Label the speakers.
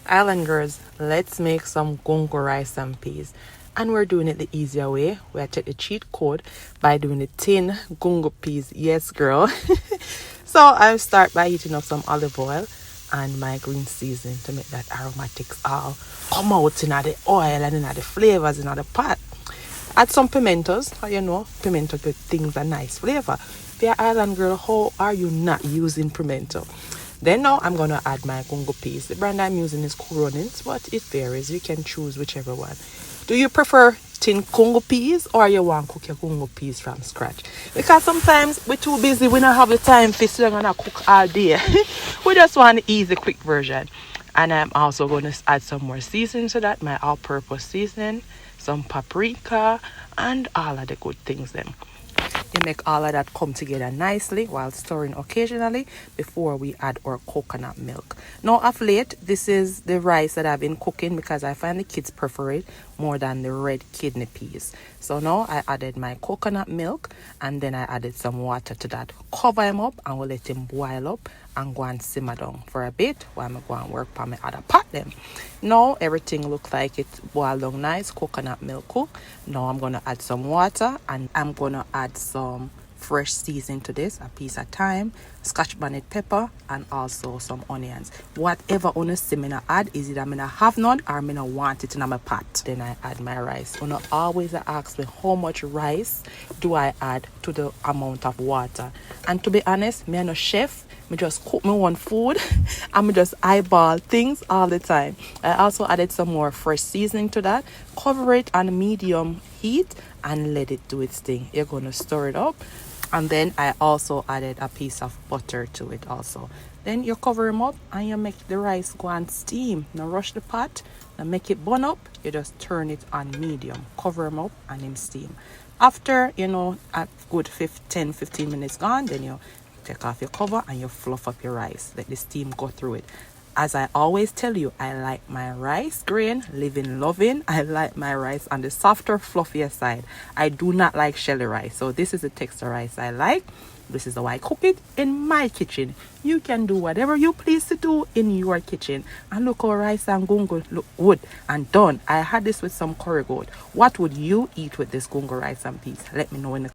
Speaker 1: Island girls, let's make some gungo rice and peas. And we're doing it the easier way. We take the cheat code by doing the tin gungo peas. Yes, girl. So I'll start by heating up some olive oil and my green seasoning to make that aromatics all come out in the oil and in the flavors in the pot. Add some pimentos. Pimento give things a nice flavor. If you're island girl, how are you not using pimento? Then now I'm gonna add my gungo peas. The brand I'm using is Coronins, but it varies. You can choose whichever one. Do you prefer tin gungo peas or you want to cook your gungo peas from scratch? Because sometimes we're too busy, we don't have the time to sit down and cook all day. We just want the easy, quick version. And I'm also going to add some more seasoning to that, my all-purpose seasoning, some paprika, and all of the good things then. You make all of that come together nicely while stirring occasionally before we add our coconut milk. Now, of late, this is the rice that I've been cooking because I find the kids prefer it more than the red kidney peas. So now I added my coconut milk and then I added some water to that. Cover him up and we'll let him boil up and go and simmer down for a bit while I go and work on my other pot then. Now everything looks like it boiled down nice, coconut milk cook. Now I'm going to add some water and I'm going to add some fresh seasoning to this, a piece of thyme, scotch bonnet pepper, and also some onions. Whatever honestly I'm gonna add is either I'm gonna have none or I'm gonna want it in my pot. Then I add my rice. You know, always ask me how much rice do I add to the amount of water. And to be honest, me I'm no chef. Me just cook my own food and me just eyeball things all the time. I also added some more fresh seasoning to that. Cover it on medium heat and let it do its thing. You're gonna stir it up. And then I also added a piece of butter to it also. Then you cover them up and you make the rice go and steam. Now rush the pot, now make it burn up. You just turn it on medium, cover them up and then steam. After, a good 10-15 minutes gone, then you take off your cover and you fluff up your rice. Let the steam go through it. As I always tell you, I like my rice grain, living, loving. I like my rice on the softer, fluffier side. I do not like shelly rice. So this is the texture rice I like. This is how I cook it in my kitchen. You can do whatever you please to do in your kitchen. And look how rice and gungo look good and done. I had this with some curry goat. What would you eat with this gungo rice and peas? Let me know in the